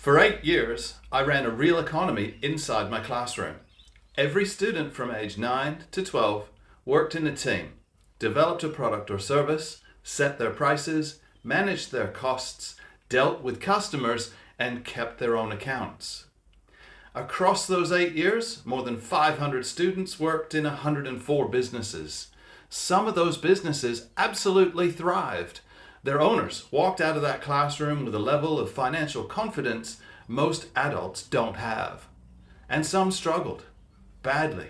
For 8 years, I ran a real economy inside my classroom. Every student from age 9 to 12 worked in a team, developed a product or service, set their prices, managed their costs, dealt with customers, and kept their own accounts. Across those 8 years, more than 500 students worked in 104 businesses. Some of those businesses absolutely thrived. Their owners walked out of that classroom with a level of financial confidence most adults don't have. And some struggled badly.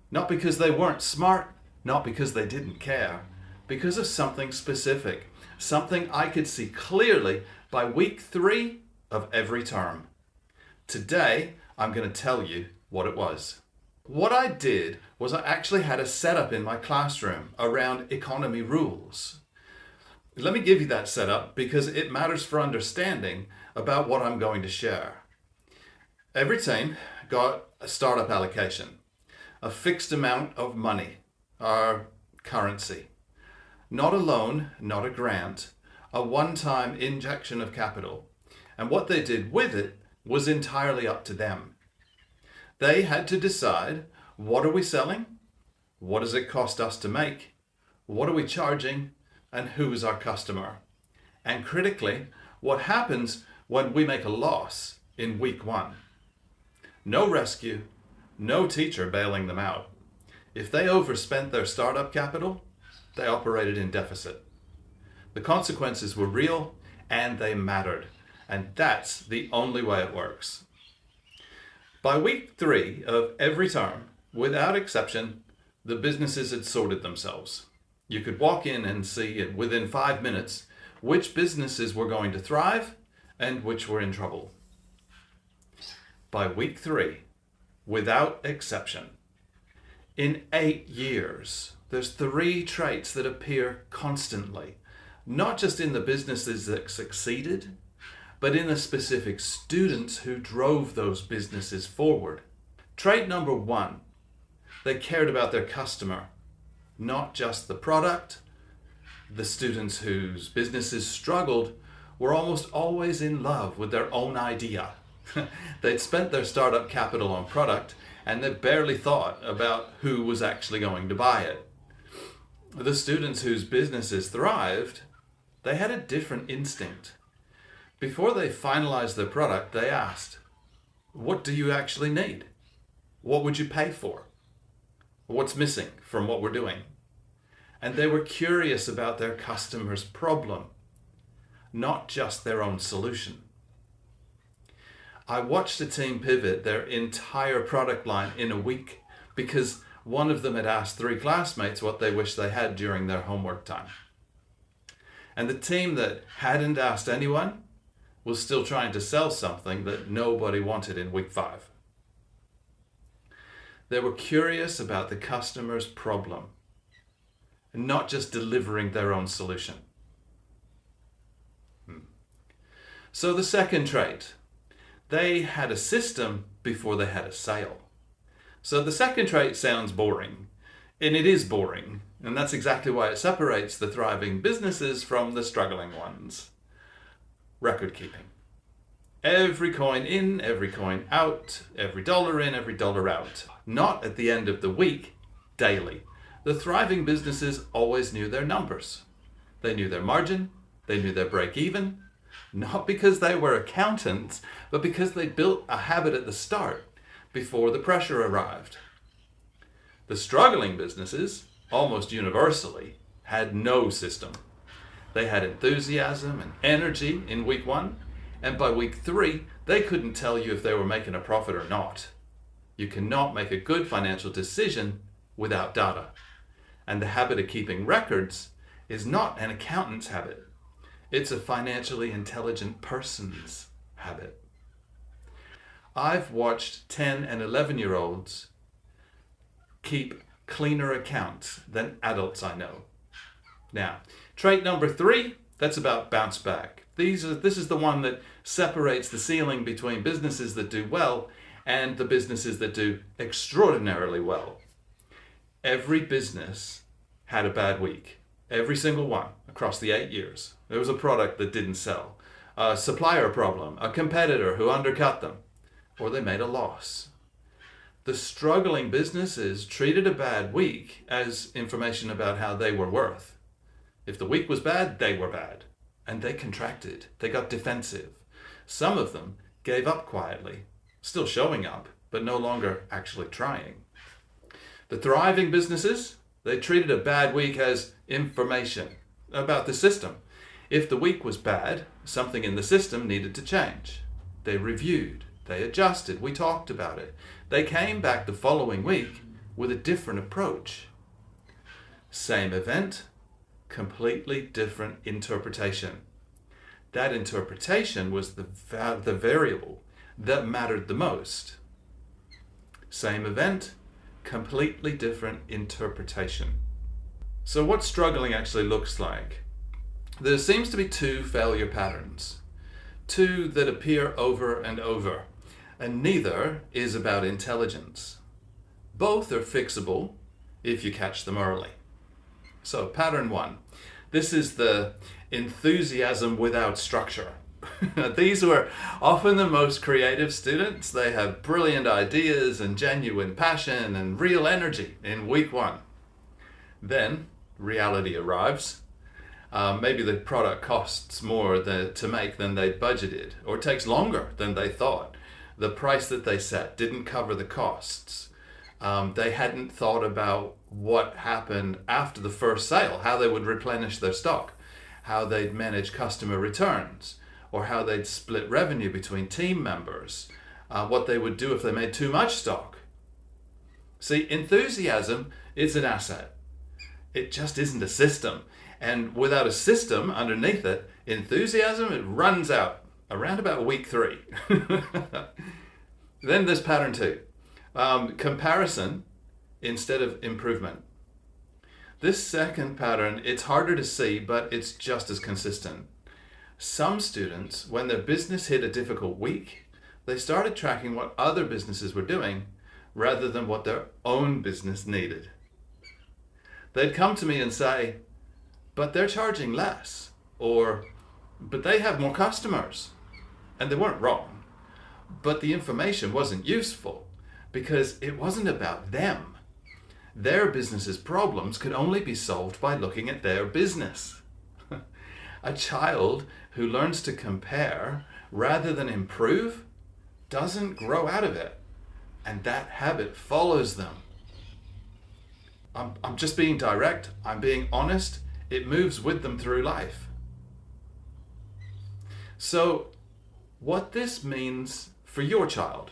Not because they weren't smart, not because they didn't care, because of something specific, something I could see clearly by week 3 of every term. Today, I'm going to tell you what it was. What I did was I actually had a setup in my classroom around economy rules. Let me give you that setup because it matters for understanding about what I'm going to share. Every team got a startup allocation, a fixed amount of money, our currency. Not a loan, not a grant, a one-time injection of capital. And what they did with it was entirely up to them. They had to decide, what are we selling? What does it cost us to make? What are we charging? And who is our customer? And critically, what happens when we make a loss in week 1? No rescue, no teacher bailing them out. If they overspent their startup capital, they operated in deficit. The consequences were real and they mattered. And that's the only way it works. By week 3 of every term, without exception, the businesses had sorted themselves. You could walk in and see within 5 minutes which businesses were going to thrive and which were in trouble. By week 3, without exception, in 8 years, there's 3 traits that appear constantly, not just in the businesses that succeeded, but in the specific students who drove those businesses forward. Trait number 1, they cared about their customer, not just the product. The students whose businesses struggled were almost always in love with their own idea. They'd spent their startup capital on product and they barely thought about who was actually going to buy it. The students whose businesses thrived, they had a different instinct. Before they finalized their product, they asked, what do you actually need? What would you pay for? What's missing from what we're doing? And they were curious about their customer's problem, not just their own solution. I watched a team pivot their entire product line in a week because one of them had asked 3 classmates what they wished they had during their homework time. And the team that hadn't asked anyone was still trying to sell something that nobody wanted in week 5. They were curious about the customer's problem and not just delivering their own solution. So the second trait, they had a system before they had a sale. So the second trait sounds boring, and it is boring, and that's exactly why it separates the thriving businesses from the struggling ones. Record keeping. Every coin in, every coin out, every dollar in, every dollar out. Not at the end of the week, daily. The thriving businesses always knew their numbers. They knew their margin, they knew their break even, not because they were accountants, but because they built a habit at the start before the pressure arrived. The struggling businesses, almost universally, had no system. They had enthusiasm and energy in week 1, and by week 3, they couldn't tell you if they were making a profit or not. You cannot make a good financial decision without data. And the habit of keeping records is not an accountant's habit. It's a financially intelligent person's habit. I've watched 10 and 11-year-olds keep cleaner accounts than adults I know. Now, trait number 3, that's about bounce back. This is the one that separates the ceiling between businesses that do well and the businesses that do extraordinarily well. Every business had a bad week. Every single one across the 8 years. There was a product that didn't sell. a supplier problem, a competitor who undercut them, or they made a loss. The struggling businesses treated a bad week as information about how they were worth. If the week was bad, they were bad. And they contracted. They got defensive. Some of them gave up quietly, still showing up, but no longer actually trying. The thriving businesses, they treated a bad week as information about the system. If the week was bad, something in the system needed to change. They reviewed, they adjusted, we talked about it. They came back the following week with a different approach. Same event, completely different interpretation. That interpretation was the variable that mattered the most. Same event, completely different interpretation. So what struggling actually looks like? There seems to be two failure patterns, two that appear over and over, and neither is about intelligence. Both are fixable if you catch them early. So pattern one, this is the enthusiasm without structure. These were often the most creative students. They have brilliant ideas and genuine passion and real energy in week one. Then reality arrives. Maybe the product costs more to make than they budgeted, or takes longer than they thought. The price that they set didn't cover the costs. They hadn't thought about what happened after the first sale, how they would replenish their stock, how they'd manage customer returns, or how they'd split revenue between team members, what they would do if they made too much stock. See, enthusiasm is an asset. It just isn't a system. And without a system underneath it, enthusiasm, it runs out around about week 3. Then there's pattern 2. Comparison instead of improvement. This second pattern, it's harder to see, but it's just as consistent. Some students, when their business hit a difficult week, they started tracking what other businesses were doing rather than what their own business needed. They'd come to me and say, but they're charging less, or, but they have more customers. And they weren't wrong, but the information wasn't useful because it wasn't about them. Their business's problems could only be solved by looking at their business. A child who learns to compare rather than improve doesn't grow out of it, and that habit follows them. I'm just being direct, I'm being honest, it moves with them through life. So, what this means for your child.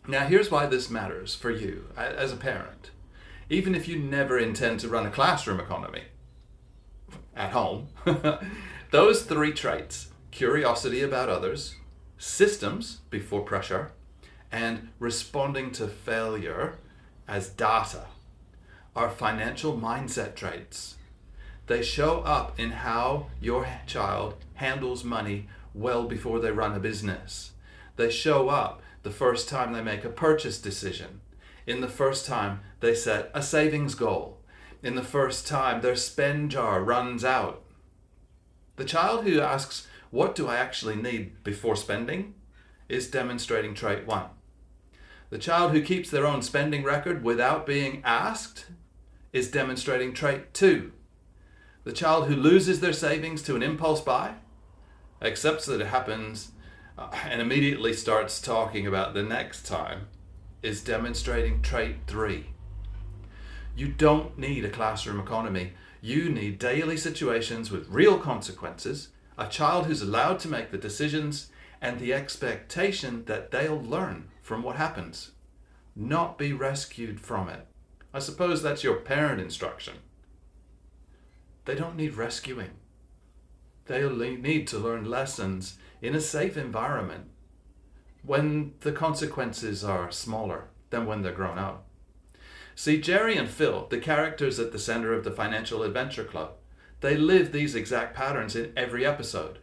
Now here's why this matters for you as a parent. Even if you never intend to run a classroom economy at home, those 3 traits, curiosity about others, systems before pressure, and responding to failure as data, are financial mindset traits. They show up in how your child handles money well before they run a business. They show up the first time they make a purchase decision, in the first time they set a savings goal, in the first time their spend jar runs out. The child who asks, what do I actually need before spending, is demonstrating trait 1. The child who keeps their own spending record without being asked is demonstrating trait 2. The child who loses their savings to an impulse buy, accepts that it happens, and immediately starts talking about the next time, is demonstrating trait 3. You don't need a classroom economy. You need daily situations with real consequences, a child who's allowed to make the decisions, and the expectation that they'll learn from what happens, not be rescued from it. I suppose that's your parent instruction. They don't need rescuing. They'll need to learn lessons in a safe environment when the consequences are smaller than when they're grown up. See, Gerri and Phil, the characters at the center of the Financial Adventure Club, they live these exact patterns in every episode.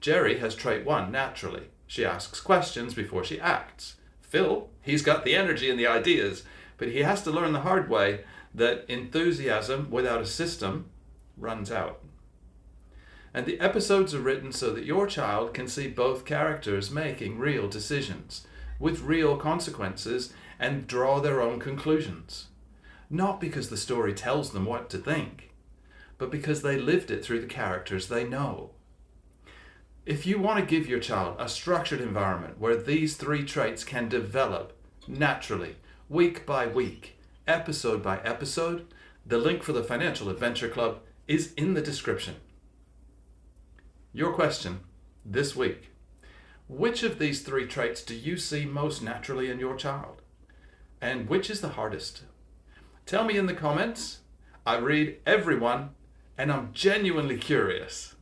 Gerri has trait 1 naturally. She asks questions before she acts. Phil, he's got the energy and the ideas, but he has to learn the hard way that enthusiasm without a system runs out. And the episodes are written so that your child can see both characters making real decisions with real consequences and draw their own conclusions. Not because the story tells them what to think, but because they lived it through the characters they know. If you want to give your child a structured environment where these 3 traits can develop naturally, week by week, episode by episode, the link for the Financial Adventure Club is in the description. Your question this week: which of these 3 traits do you see most naturally in your child? And which is the hardest? Tell me in the comments. I read everyone, and I'm genuinely curious.